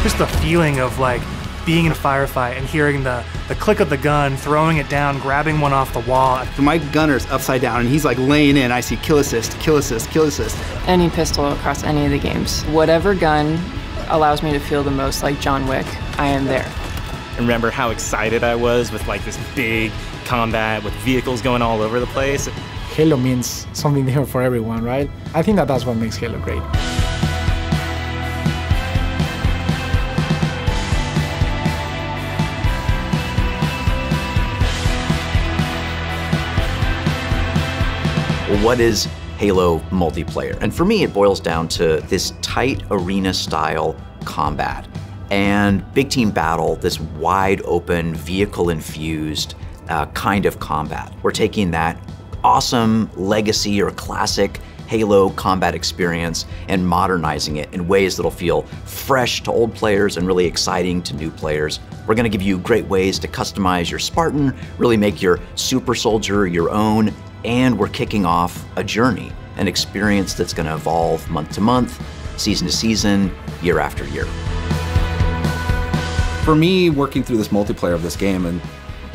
just the feeling of like being in a firefight and hearing the click of the gun, throwing it down, grabbing one off the wall. So my gunner's upside down and he's like laying in. I see kill assist, kill assist, kill assist. Any pistol across any of the games. Whatever gun allows me to feel the most like John Wick, I am there. And remember how excited I was with like this big combat with vehicles going all over the place. Halo means something different for everyone, right? I think that's what makes Halo great. What is Halo multiplayer? And for me, it boils down to this tight arena-style combat and big team battle, this wide open, vehicle-infused kind of combat. We're taking that awesome legacy or classic Halo combat experience and modernizing it in ways that'll feel fresh to old players and really exciting to new players. We're gonna give you great ways to customize your Spartan, really make your super soldier your own, and we're kicking off a journey, an experience that's gonna evolve month to month, season to season, year after year. For me, working through this multiplayer of this game, and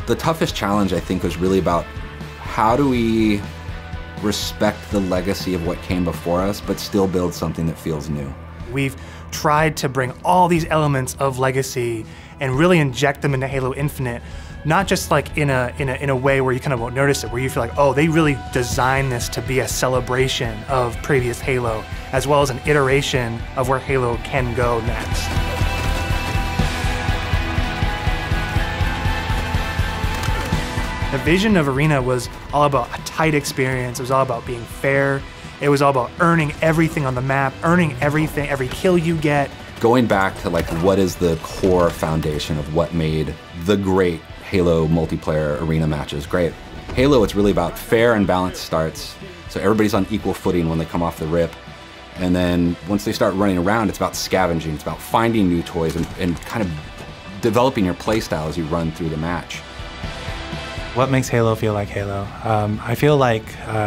the toughest challenge I think was really about how do we respect the legacy of what came before us, but still build something that feels new. We've tried to bring all these elements of legacy and really inject them into Halo Infinite, not just like in a way where you kind of won't notice it, where you feel like, oh, they really designed this to be a celebration of previous Halo, as well as an iteration of where Halo can go next. The vision of Arena was all about a tight experience. It was all about being fair. It was all about earning everything on the map, earning everything, every kill you get. Going back to like what is the core foundation of what made the great Halo multiplayer arena matches great. Halo, it's really about fair and balanced starts, so everybody's on equal footing when they come off the rip. And then once they start running around, it's about scavenging, it's about finding new toys and kind of developing your playstyle as you run through the match. What makes Halo feel like Halo? I feel like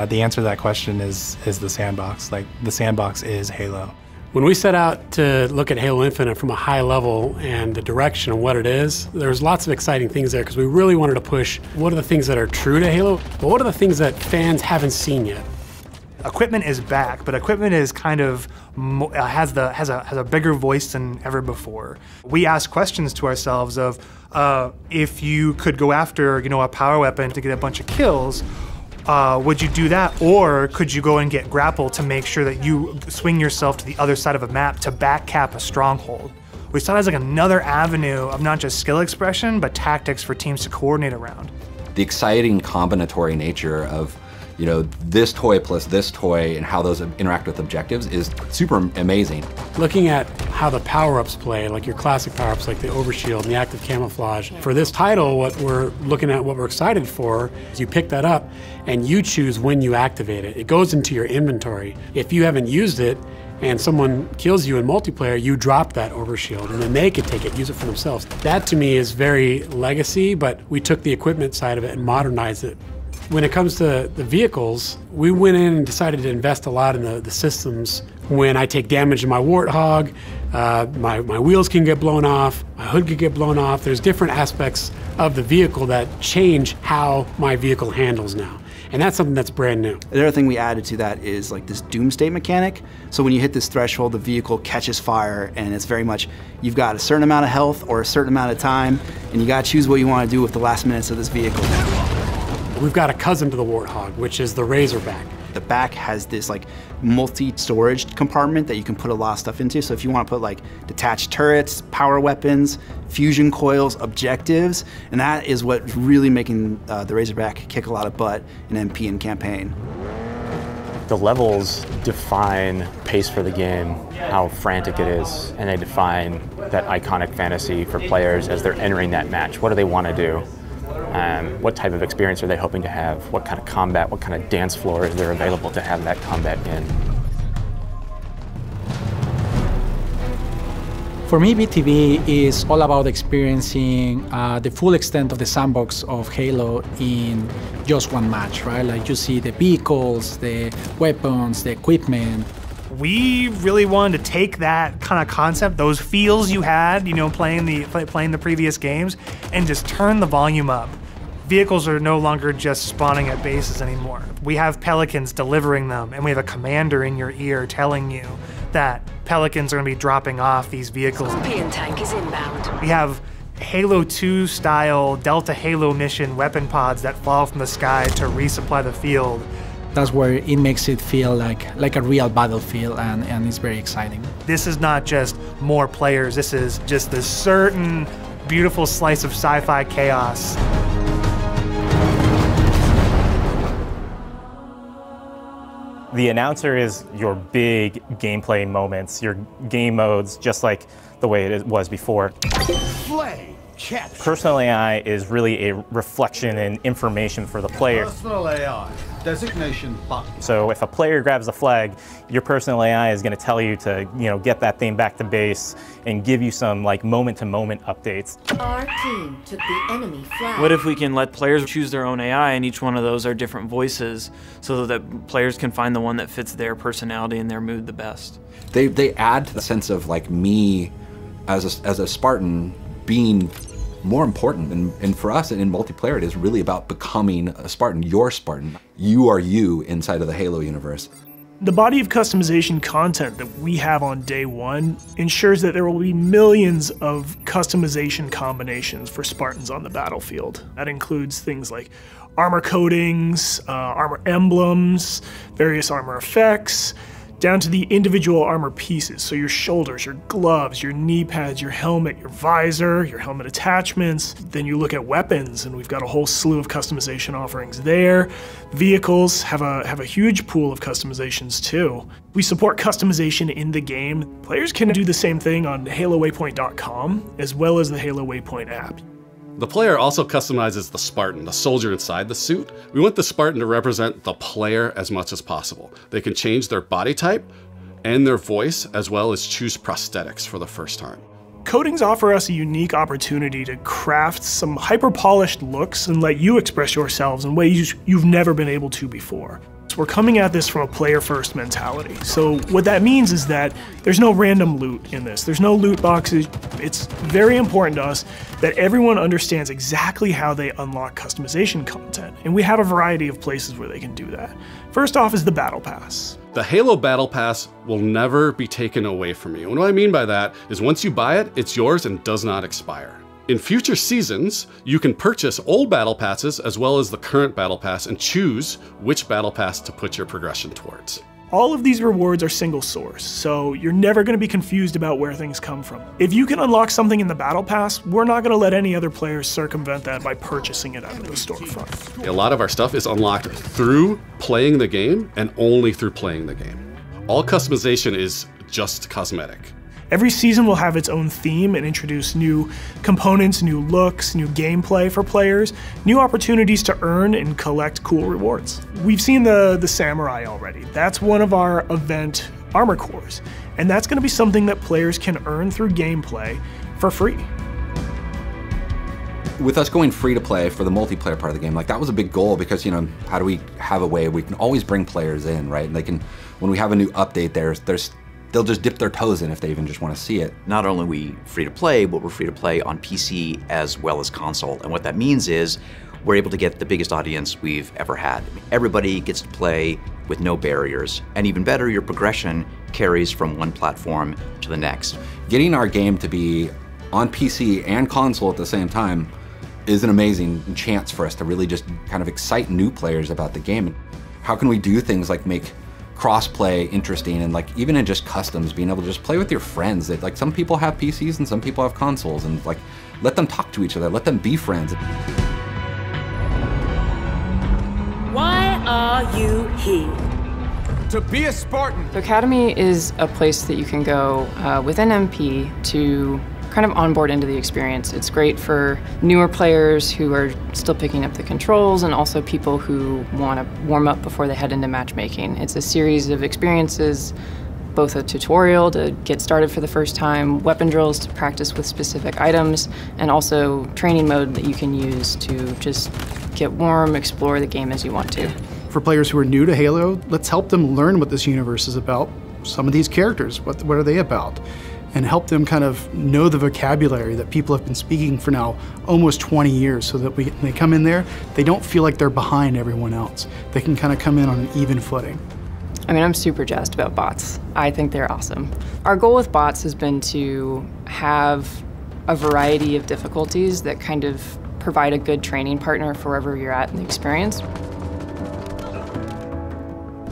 the answer to that question is the sandbox. Like, the sandbox is Halo. When we set out to look at Halo Infinite from a high level and the direction of what it is, there's lots of exciting things there because we really wanted to push what are the things that are true to Halo, but what are the things that fans haven't seen yet? Equipment is back, but equipment is kind of has a bigger voice than ever before. We ask questions to ourselves of if you could go after a power weapon to get a bunch of kills, would you do that, or could you go and get grapple to make sure that you swing yourself to the other side of a map to back cap a stronghold? We saw it as like another avenue of not just skill expression, but tactics for teams to coordinate around. The exciting combinatory nature of this toy plus this toy and how those interact with objectives is super amazing. Looking at how the power-ups play, like your classic power-ups like the overshield and the active camouflage. For this title, what we're looking at, what we're excited for, is you pick that up and you choose when you activate it. It goes into your inventory. If you haven't used it and someone kills you in multiplayer, you drop that overshield and then they could take it, use it for themselves. That to me is very legacy, but we took the equipment side of it and modernized it. When it comes to the vehicles, we went in and decided to invest a lot in the systems. When I take damage in my Warthog, my wheels can get blown off, my hood can get blown off. There's different aspects of the vehicle that change how my vehicle handles now. And that's something that's brand new. The other thing we added to that is like this doomsday mechanic. So when you hit this threshold, the vehicle catches fire, and it's very much, you've got a certain amount of health or a certain amount of time, and you gotta choose what you wanna do with the last minutes of this vehicle. We've got a cousin to the Warthog, which is the Razorback. The back has this like multi-storage compartment that you can put a lot of stuff into. So if you want to put like detached turrets, power weapons, fusion coils, objectives, and that is what's really making the Razorback kick a lot of butt in MP and campaign. The levels define pace for the game, how frantic it is, and they define that iconic fantasy for players as they're entering that match. What do they want to do? What type of experience are they hoping to have? What kind of combat, what kind of dance floor is there available to have that combat in? For me, BTV is all about experiencing the full extent of the sandbox of Halo in just one match, right? Like you see the vehicles, the weapons, the equipment, We really wanted to take that kind of concept, those feels you had, you know, playing the previous games, and just turn the volume up. Vehicles are no longer just spawning at bases anymore. We have pelicans delivering them, and we have a commander in your ear telling you that pelicans are going to be dropping off these vehicles. Scorpion tank is inbound. We have Halo 2 style Delta Halo mission weapon pods that fall from the sky to resupply the field. That's where it makes it feel like a real battlefield, and it's very exciting. This is not just more players, this is just this certain beautiful slice of sci-fi chaos. The announcer is your big gameplay moments, your game modes, just like the way it was before. Personal AI is really a reflection and information for the player. Personal AI, designation button. So if a player grabs the flag, your personal AI is going to tell you to, get that thing back to base and give you some like moment-to-moment updates. Our team took the enemy flag. What if we can let players choose their own AI, and each one of those are different voices, so that players can find the one that fits their personality and their mood the best? They add to the sense of like me as a Spartan being more important, and for us in multiplayer it is really about becoming a Spartan. You're Spartan. You are you inside of the Halo universe. The body of customization content that we have on day one ensures that there will be millions of customization combinations for Spartans on the battlefield. That includes things like armor coatings, armor emblems, various armor effects, down to the individual armor pieces. So your shoulders, your gloves, your knee pads, your helmet, your visor, your helmet attachments. Then you look at weapons, and we've got a whole slew of customization offerings there. Vehicles have a huge pool of customizations too. We support customization in the game. Players can do the same thing on HaloWaypoint.com, as well as the Halo Waypoint app. The player also customizes the Spartan, the soldier inside the suit. We want the Spartan to represent the player as much as possible. They can change their body type and their voice, as well as choose prosthetics for the first time. Coatings offer us a unique opportunity to craft some hyper-polished looks and let you express yourselves in ways you've never been able to before. We're coming at this from a player-first mentality. So what that means is that there's no random loot in this. There's no loot boxes. It's very important to us that everyone understands exactly how they unlock customization content. And we have a variety of places where they can do that. First off is the Battle Pass. The Halo Battle Pass will never be taken away from you. And what I mean by that is once you buy it, it's yours and does not expire. In future seasons, you can purchase old Battle Passes as well as the current Battle Pass and choose which Battle Pass to put your progression towards. All of these rewards are single source, so you're never going to be confused about where things come from. If you can unlock something in the Battle Pass, we're not going to let any other players circumvent that by purchasing it out of the storefront. A lot of our stuff is unlocked through playing the game and only through playing the game. All customization is just cosmetic. Every season will have its own theme and introduce new components, new looks, new gameplay for players, new opportunities to earn and collect cool rewards. We've seen the Samurai already. That's one of our event armor cores, and that's going to be something that players can earn through gameplay for free. With us going free to play for the multiplayer part of the game, like that was a big goal because, how do we have a way we can always bring players in, right? And they can, when we have a new update, they'll just dip their toes in if they even just want to see it. Not only are we free to play, but we're free to play on PC as well as console. And what that means is we're able to get the biggest audience we've ever had. Everybody gets to play with no barriers. And even better, your progression carries from one platform to the next. Getting our game to be on PC and console at the same time is an amazing chance for us to really just kind of excite new players about the game. How can we do things like make cross-play interesting, and like even in just customs, being able to just play with your friends. That like some people have PCs and some people have consoles, and like let them talk to each other, let them be friends. Why are you here? To be a Spartan. The Academy is a place that you can go within MP to kind of onboard into the experience. It's great for newer players who are still picking up the controls, and also people who want to warm up before they head into matchmaking. It's a series of experiences, both a tutorial to get started for the first time, weapon drills to practice with specific items, and also training mode that you can use to just get warm, explore the game as you want to. For players who are new to Halo, let's help them learn what this universe is about some of these characters, what are they about? And help them kind of know the vocabulary that people have been speaking for now almost 20 years, so that when they come in there, they don't feel like they're behind everyone else. They can kind of come in on an even footing. I mean, I'm super jazzed about bots. I think they're awesome. Our goal with bots has been to have a variety of difficulties that kind of provide a good training partner for wherever you're at in the experience.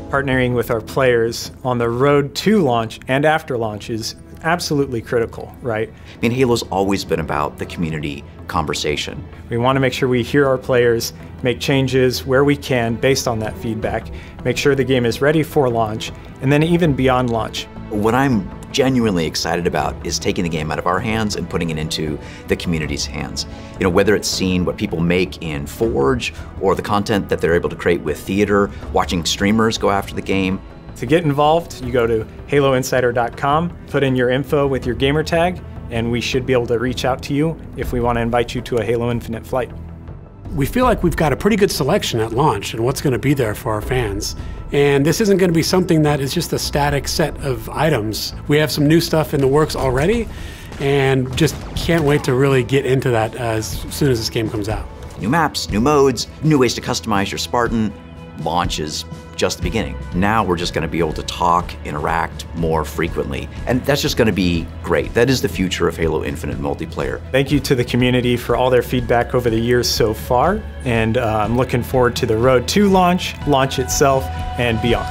Partnering with our players on the road to launch and after launch is absolutely critical, right? I mean, Halo's always been about the community conversation. We want to make sure we hear our players, make changes where we can based on that feedback, make sure the game is ready for launch, and then even beyond launch. What I'm genuinely excited about is taking the game out of our hands and putting it into the community's hands. You know, whether it's seeing what people make in Forge or the content that they're able to create with theater, watching streamers go after the game. To get involved, you go to haloinsider.com, put in your info with your gamer tag, and we should be able to reach out to you if we want to invite you to a Halo Infinite flight. We feel like we've got a pretty good selection at launch and what's going to be there for our fans. And this isn't going to be something that is just a static set of items. We have some new stuff in the works already, and just can't wait to really get into that as soon as this game comes out. New maps, new modes, new ways to customize your Spartan. Launch is just the beginning. Now we're just going to be able to talk, interact more frequently, and that's just going to be great. That is the future of Halo Infinite multiplayer. Thank you to the community for all their feedback over the years so far, and I'm looking forward to the road to launch, launch itself, and beyond.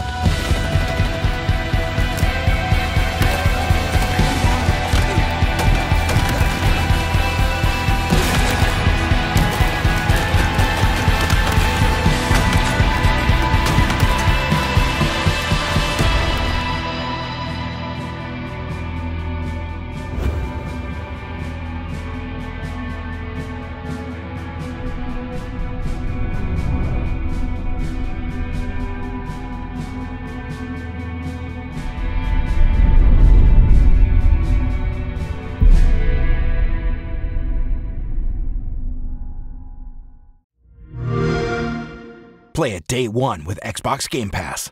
Play it day one with Xbox Game Pass.